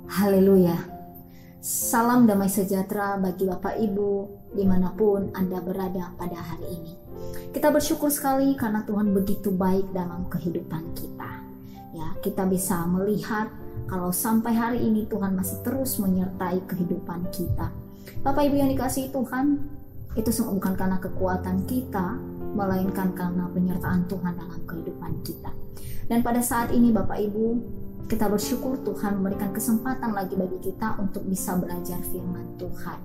Haleluya. Salam damai sejahtera bagi Bapak Ibu dimanapun Anda berada pada hari ini. Kita bersyukur sekali karena Tuhan begitu baik dalam kehidupan kita. Ya, kita bisa melihat kalau sampai hari ini Tuhan masih terus menyertai kehidupan kita. Bapak Ibu yang dikasihi Tuhan, itu semua bukan karena kekuatan kita, melainkan karena penyertaan Tuhan dalam kehidupan kita. Dan pada saat ini Bapak Ibu, kita bersyukur Tuhan memberikan kesempatan lagi bagi kita untuk bisa belajar firman Tuhan.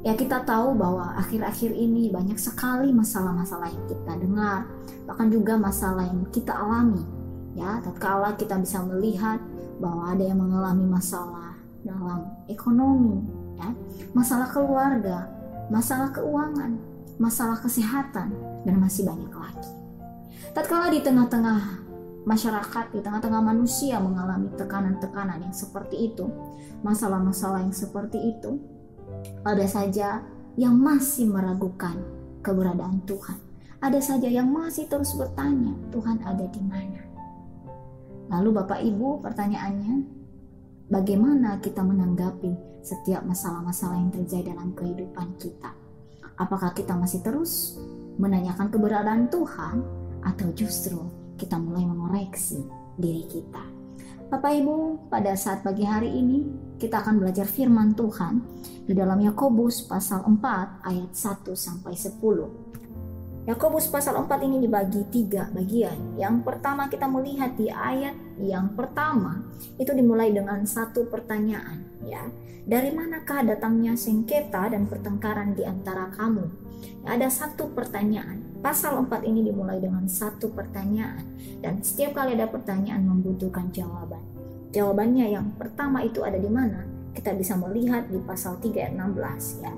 Ya, kita tahu bahwa akhir-akhir ini banyak sekali masalah-masalah yang kita dengar, bahkan juga masalah yang kita alami. Ya, tatkala kita bisa melihat bahwa ada yang mengalami masalah dalam ekonomi, ya, masalah keluarga, masalah keuangan, masalah kesehatan, dan masih banyak lagi. Tatkala di tengah-tengah masyarakat, di tengah-tengah manusia mengalami tekanan-tekanan yang seperti itu, masalah-masalah yang seperti itu, ada saja yang masih meragukan keberadaan Tuhan. Ada saja yang masih terus bertanya, Tuhan ada di mana? Lalu Bapak Ibu, pertanyaannya, bagaimana kita menanggapi setiap masalah-masalah yang terjadi dalam kehidupan kita? Apakah kita masih terus menanyakan keberadaan Tuhan, atau justru kita mulai mengoreksi diri kita? Bapak Ibu, pada saat pagi hari ini kita akan belajar firman Tuhan di dalam Yakobus pasal 4 ayat 1 sampai 10. Yakobus pasal 4 ini dibagi 3 bagian. Yang pertama kita melihat di ayat yang pertama itu dimulai dengan satu pertanyaan, ya. Dari manakah datangnya sengketa dan pertengkaran di antara kamu? Ya, ada satu pertanyaan. Pasal 4 ini dimulai dengan satu pertanyaan, dan setiap kali ada pertanyaan membutuhkan jawaban. Jawabannya yang pertama itu ada di mana? Kita bisa melihat di pasal 3 ayat 16, ya.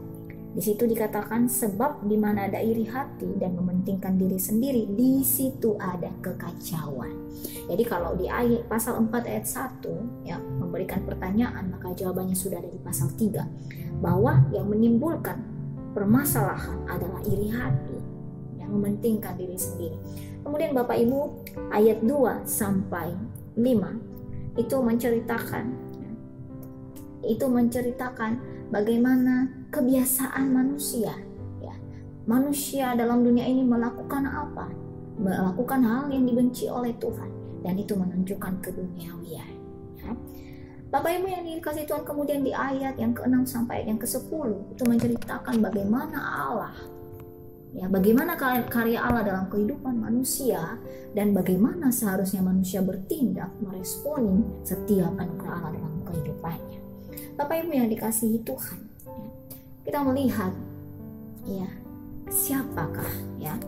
Di situ dikatakan, sebab di mana ada iri hati dan mementingkan diri sendiri, di situ ada kekacauan. Jadi kalau di ayat pasal 4 ayat 1 ya memberikan pertanyaan, maka jawabannya sudah ada di pasal 3, bahwa yang menimbulkan permasalahan adalah iri hati, yang mementingkan diri sendiri. Kemudian Bapak Ibu, ayat 2 sampai 5 itu menceritakan bagaimana kebiasaan manusia, ya. Manusia dalam dunia ini melakukan apa? Melakukan hal yang dibenci oleh Tuhan, dan itu menunjukkan keduniawian, ya. Bapak Ibu yang dikasihi Tuhan, kemudian di ayat yang ke-6 sampai yang ke-10 itu menceritakan bagaimana Allah, ya, bagaimana karya Allah dalam kehidupan manusia, dan bagaimana seharusnya manusia bertindak meresponi setiap anugerah Allah dalam kehidupannya. Bapak Ibu yang dikasihi Tuhan, ya, kita melihat, ya, siapakah, ya,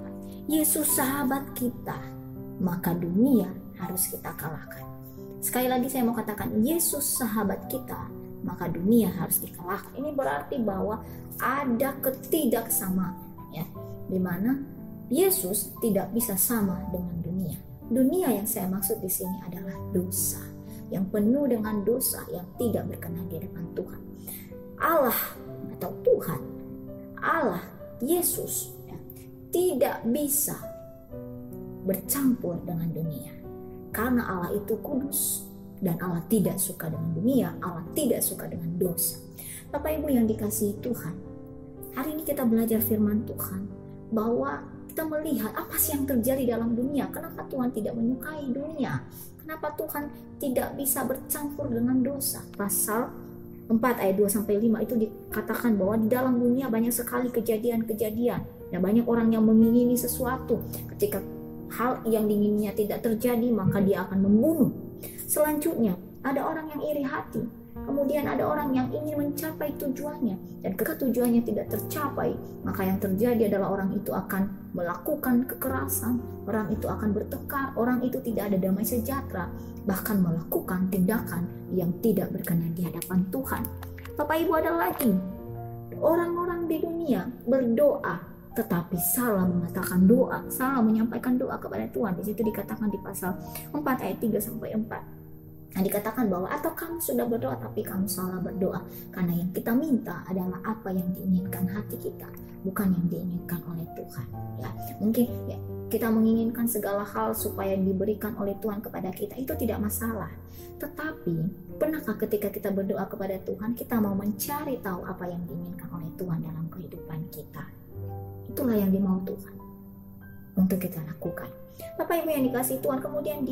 Yesus sahabat kita, maka dunia harus kita kalahkan. Sekali lagi saya mau katakan, Yesus sahabat kita, maka dunia harus dikalahkan. Ini berarti bahwa ada ketidaksamaan, ya, di mana Yesus tidak bisa sama dengan dunia. Dunia yang saya maksud di sini adalah dosa, yang penuh dengan dosa yang tidak berkenan di hadapan Tuhan. Allah atau Tuhan, Allah, Yesus, ya, tidak bisa bercampur dengan dunia, karena Allah itu kudus dan Allah tidak suka dengan dunia, Allah tidak suka dengan dosa. Bapak Ibu yang dikasihi Tuhan, hari ini kita belajar firman Tuhan bahwa kita melihat apa sih yang terjadi dalam dunia. Kenapa Tuhan tidak menyukai dunia? Kenapa Tuhan tidak bisa bercampur dengan dosa? Pasal 4 ayat 2 sampai 5 itu dikatakan bahwa di dalam dunia banyak sekali kejadian-kejadian. Ya, banyak orang yang mengingini sesuatu. Ketika hal yang diinginnya tidak terjadi, maka dia akan membunuh. Selanjutnya, ada orang yang iri hati. Kemudian ada orang yang ingin mencapai tujuannya, dan ketika tujuannya tidak tercapai, maka yang terjadi adalah orang itu akan melakukan kekerasan, orang itu akan bertengkar, orang itu tidak ada damai sejahtera, bahkan melakukan tindakan yang tidak berkenan di hadapan Tuhan. Bapak Ibu, ada lagi orang-orang di dunia berdoa tetapi salah mengatakan doa, salah menyampaikan doa kepada Tuhan. Di situ dikatakan di pasal 4 ayat 3 sampai 4. Nah, dikatakan bahwa atau kamu sudah berdoa tapi kamu salah berdoa, karena yang kita minta adalah apa yang diinginkan hati kita, bukan yang diinginkan oleh Tuhan. Ya, mungkin ya, kita menginginkan segala hal supaya diberikan oleh Tuhan kepada kita, itu tidak masalah. Tetapi, pernahkah ketika kita berdoa kepada Tuhan, kita mau mencari tahu apa yang diinginkan oleh Tuhan dalam kehidupan kita? Itulah yang dimau Tuhan untuk kita lakukan. Bapak Ibu yang dikasihi Tuhan, kemudian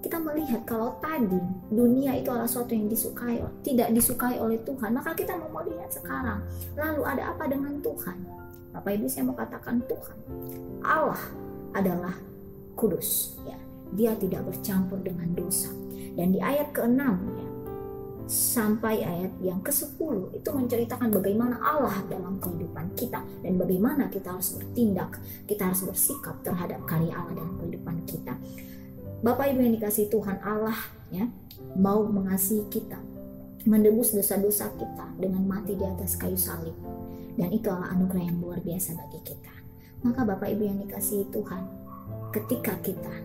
kita melihat kalau tadi dunia itu adalah sesuatu yang tidak disukai oleh Tuhan, maka kita mau melihat sekarang, lalu ada apa dengan Tuhan? Bapak Ibu, saya mau katakan Tuhan Allah adalah kudus, ya. Dia tidak bercampur dengan dosa. Dan di ayat ke-6 ya, sampai ayat yang ke-10 itu menceritakan bagaimana Allah dalam kehidupan kita dan bagaimana kita harus bertindak, kita harus bersikap terhadap karya Allah dalam kehidupan kita. Bapak Ibu yang dikasihi Tuhan, Allah ya mau mengasihi kita, menebus dosa-dosa kita dengan mati di atas kayu salib, dan itu adalah anugerah yang luar biasa bagi kita. Maka Bapak Ibu yang dikasihi Tuhan, ketika kita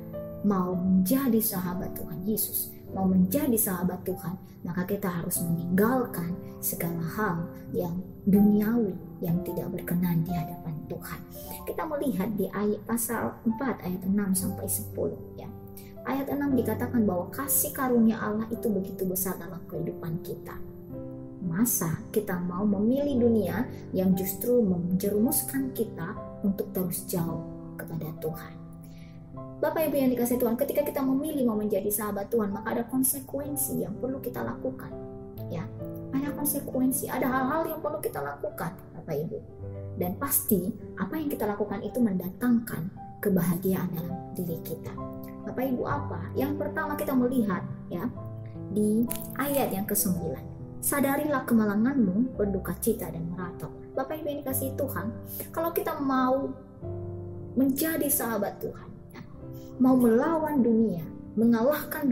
mau menjadi sahabat Tuhan Yesus, mau menjadi sahabat Tuhan, maka kita harus meninggalkan segala hal yang duniawi yang tidak berkenan di hadapan Tuhan. Kita melihat di ayat pasal 4 ayat 6 sampai 10 ya. Ayat 6 dikatakan bahwa kasih karunia Allah itu begitu besar dalam kehidupan kita. Masa kita mau memilih dunia yang justru menjerumuskan kita untuk terus jauh kepada Tuhan? Bapak Ibu yang dikasihi Tuhan, ketika kita memilih mau menjadi sahabat Tuhan, maka ada konsekuensi yang perlu kita lakukan. Ya, ada konsekuensi, ada hal-hal yang perlu kita lakukan, Bapak Ibu. Dan pasti apa yang kita lakukan itu mendatangkan kebahagiaan dalam diri kita. Bapak Ibu, apa? Yang pertama kita melihat ya di ayat yang ke-9. Sadarilah kemalanganmu, berduka cita dan meratap. Bapak Ibu yang dikasihi Tuhan, kalau kita mau menjadi sahabat Tuhan, ya, mau melawan dunia, mengalahkan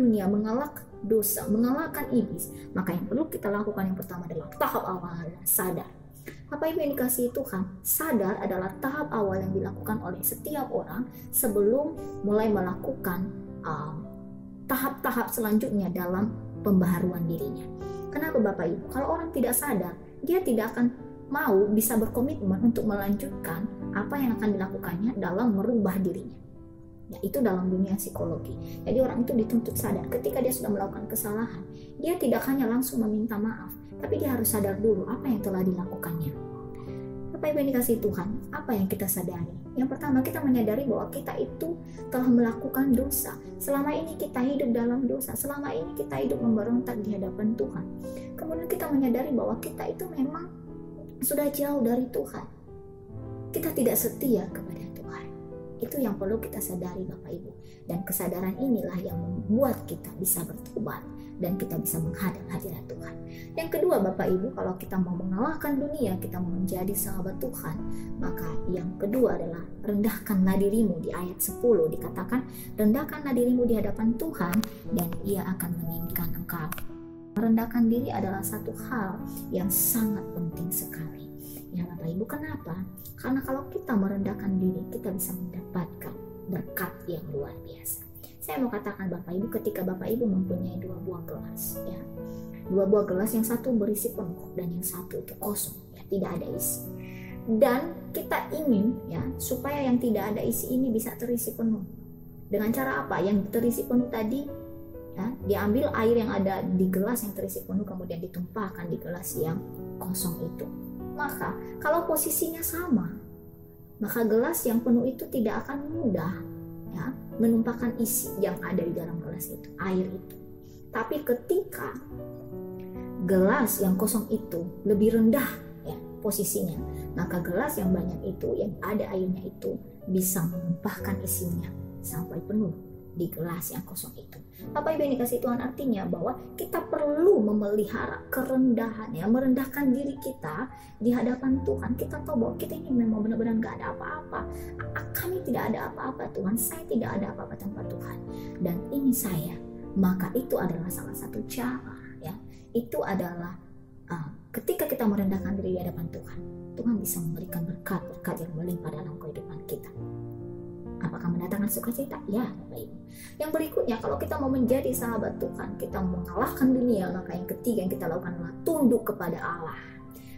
dosa, mengalahkan iblis, maka yang perlu kita lakukan yang pertama adalah tahap awal adalah sadar. Bapak Ibu yang dikasihi Tuhan, sadar adalah tahap awal yang dilakukan oleh setiap orang sebelum mulai melakukan tahap-tahap selanjutnya dalam pembaharuan dirinya. Kenapa Bapak Ibu? Kalau orang tidak sadar, dia tidak akan mau bisa berkomitmen untuk melanjutkan apa yang akan dilakukannya dalam merubah dirinya. Ya, itu dalam dunia psikologi. Jadi orang itu dituntut sadar ketika dia sudah melakukan kesalahan. Dia tidak hanya langsung meminta maaf, tapi dia harus sadar dulu apa yang telah dilakukannya. Bapak Ibu yang dikasihi Tuhan, apa yang kita sadari? Yang pertama, kita menyadari bahwa kita itu telah melakukan dosa. Selama ini kita hidup dalam dosa. Selama ini kita hidup memberontak di hadapan Tuhan. Kemudian kita menyadari bahwa kita itu memang sudah jauh dari Tuhan. Kita tidak setia kepada Tuhan. Itu yang perlu kita sadari Bapak Ibu. Dan kesadaran inilah yang membuat kita bisa bertobat dan kita bisa menghadap hadirat Tuhan. Yang kedua Bapak Ibu, kalau kita mau mengalahkan dunia, kita mau menjadi sahabat Tuhan, maka yang kedua adalah rendahkanlah dirimu. Di ayat 10 dikatakan, rendahkanlah dirimu di hadapan Tuhan dan Ia akan meninggikan engkau. Merendahkan diri adalah satu hal yang sangat penting sekali. Ya Bapak Ibu, kenapa? Karena kalau kita merendahkan diri, kita bisa mendapatkan berkat yang luar biasa. Saya mau katakan Bapak Ibu, ketika Bapak Ibu mempunyai 2 buah gelas, ya, 2 buah gelas, yang satu berisi penuh dan yang satu itu kosong, ya, tidak ada isi. Dan kita ingin ya supaya yang tidak ada isi ini bisa terisi penuh. Dengan cara apa? Yang terisi penuh tadi, ya, diambil air yang ada di gelas yang terisi penuh, kemudian ditumpahkan di gelas yang kosong itu. Maka kalau posisinya sama, maka gelas yang penuh itu tidak akan mudah ya menumpahkan isi yang ada di dalam gelas itu, air itu. Tapi ketika gelas yang kosong itu lebih rendah ya posisinya, maka gelas yang banyak itu, yang ada airnya itu, bisa menumpahkan isinya sampai penuh di gelas yang kosong itu. Bapak Ibu yang dikasihi Tuhan, artinya bahwa kita perlu memelihara kerendahan, ya, merendahkan diri kita di hadapan Tuhan. Kita tahu bahwa kita ini memang benar-benar gak ada apa-apa. Kami tidak ada apa-apa Tuhan, saya tidak ada apa-apa tanpa Tuhan. Dan ini saya, maka itu adalah salah satu cara, ya. Itu adalah ketika kita merendahkan diri di hadapan Tuhan, Tuhan bisa memberikan berkat-berkat yang melimpah dalam kehidupan kita. Apakah mendatangkan sukacita? Ya, Bapak Ibu. Yang berikutnya, kalau kita mau menjadi sahabat Tuhan, kita mau mengalahkan dunia, maka yang ketiga yang kita lakukan adalah tunduk kepada Allah.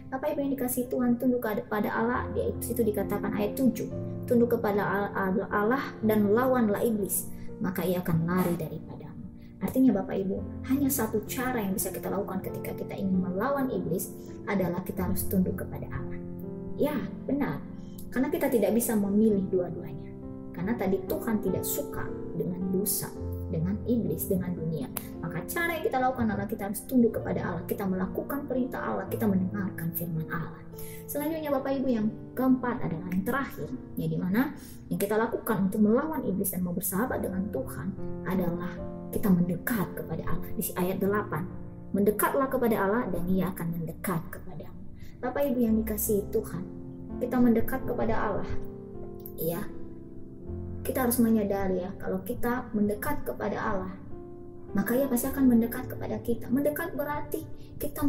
Bapak Ibu yang dikasihi Tuhan, tunduk kepada Allah, di situ dikatakan ayat 7, tunduk kepada Allah dan lawanlah iblis, maka ia akan lari daripadamu. Artinya Bapak Ibu, hanya satu cara yang bisa kita lakukan ketika kita ingin melawan iblis adalah kita harus tunduk kepada Allah. Ya, benar. Karena kita tidak bisa memilih dua-duanya. Karena tadi Tuhan tidak suka dengan dosa, dengan iblis, dengan dunia. Maka cara yang kita lakukan adalah kita harus tunduk kepada Allah. Kita melakukan perintah Allah, kita mendengarkan firman Allah. Selanjutnya Bapak Ibu, yang keempat adalah yang terakhir, ya, di mana yang kita lakukan untuk melawan iblis dan mau bersahabat dengan Tuhan adalah kita mendekat kepada Allah. Di ayat 8, mendekatlah kepada Allah dan ia akan mendekat kepadamu. Bapak Ibu yang dikasihi Tuhan, kita mendekat kepada Allah, ya, kita harus menyadari ya, kalau kita mendekat kepada Allah, maka ia pasti akan mendekat kepada kita. Mendekat berarti kita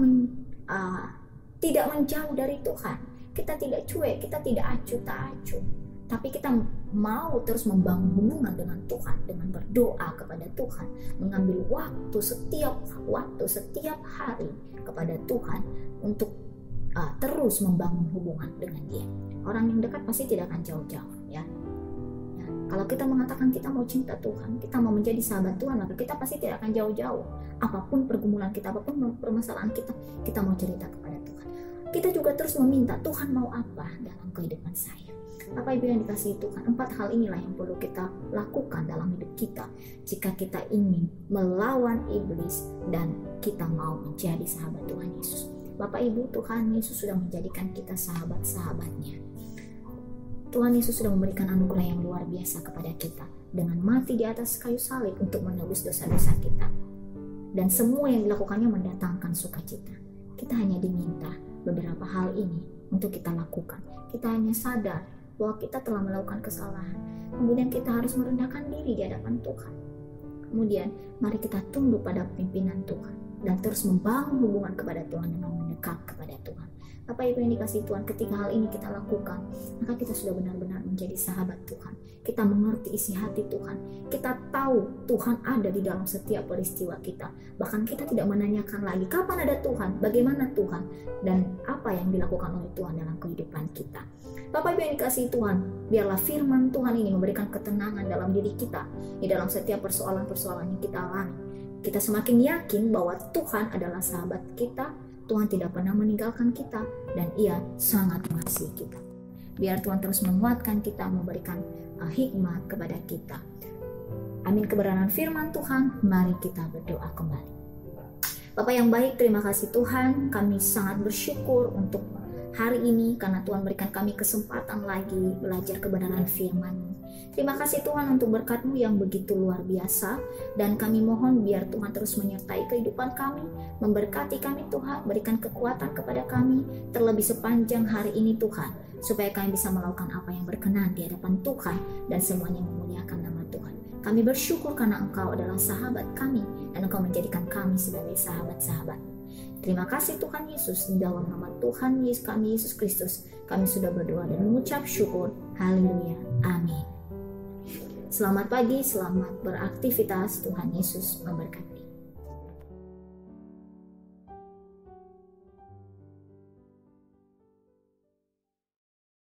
tidak menjauh dari Tuhan. Kita tidak cuek, kita tidak acuh tak acuh, tapi kita mau terus membangun hubungan dengan Tuhan, dengan berdoa kepada Tuhan, mengambil setiap hari kepada Tuhan untuk terus membangun hubungan dengan Dia. Orang yang dekat pasti tidak akan jauh-jauh, ya. Kalau kita mengatakan kita mau cinta Tuhan, kita mau menjadi sahabat Tuhan, maka kita pasti tidak akan jauh-jauh. Apapun pergumulan kita, apapun permasalahan kita mau cerita kepada Tuhan. Kita juga terus meminta, Tuhan mau apa dalam kehidupan saya. Bapak Ibu yang dikasihi Tuhan, 4 hal inilah yang perlu kita lakukan dalam hidup kita jika kita ingin melawan iblis dan kita mau menjadi sahabat Tuhan Yesus. Bapak Ibu, Tuhan Yesus sudah menjadikan kita sahabat-sahabatnya. Tuhan Yesus sudah memberikan anugerah yang luar biasa kepada kita dengan mati di atas kayu salib untuk menebus dosa-dosa kita. Dan semua yang dilakukannya mendatangkan sukacita. Kita hanya diminta beberapa hal ini untuk kita lakukan. Kita hanya sadar bahwa kita telah melakukan kesalahan. Kemudian kita harus merendahkan diri di hadapan Tuhan. Kemudian mari kita tunduk pada pimpinan Tuhan dan terus membangun hubungan kepada Tuhan dengan mendekat kepada Tuhan. Bapak Ibu yang dikasihi Tuhan, ketika hal ini kita lakukan, maka kita sudah benar-benar menjadi sahabat Tuhan. Kita mengerti isi hati Tuhan. Kita tahu Tuhan ada di dalam setiap peristiwa kita. Bahkan kita tidak menanyakan lagi kapan ada Tuhan, bagaimana Tuhan, dan apa yang dilakukan oleh Tuhan dalam kehidupan kita. Bapak Ibu yang dikasihi Tuhan, biarlah firman Tuhan ini memberikan ketenangan dalam diri kita di dalam setiap persoalan-persoalan yang kita alami. Kita semakin yakin bahwa Tuhan adalah sahabat kita, Tuhan tidak pernah meninggalkan kita, dan Ia sangat mengasihi kita. Biar Tuhan terus menguatkan kita, memberikan hikmat kepada kita. Amin. Kebenaran firman Tuhan, mari kita berdoa kembali. Bapak yang baik, terima kasih Tuhan, kami sangat bersyukur untuk hari ini karena Tuhan berikan kami kesempatan lagi belajar kebenaran firman-Mu. Terima kasih Tuhan untuk berkat-Mu yang begitu luar biasa, dan kami mohon biar Tuhan terus menyertai kehidupan kami, memberkati kami Tuhan, berikan kekuatan kepada kami terlebih sepanjang hari ini Tuhan, supaya kami bisa melakukan apa yang berkenan di hadapan Tuhan dan semuanya memuliakan nama Tuhan. Kami bersyukur karena Engkau adalah sahabat kami dan Engkau menjadikan kami sebagai sahabat-sahabat. Terima kasih Tuhan Yesus, di dalam nama Tuhan Yesus kami Yesus Kristus kami sudah berdoa dan mengucap syukur. Haleluya. Amin. Selamat pagi, selamat beraktivitas. Tuhan Yesus memberkati.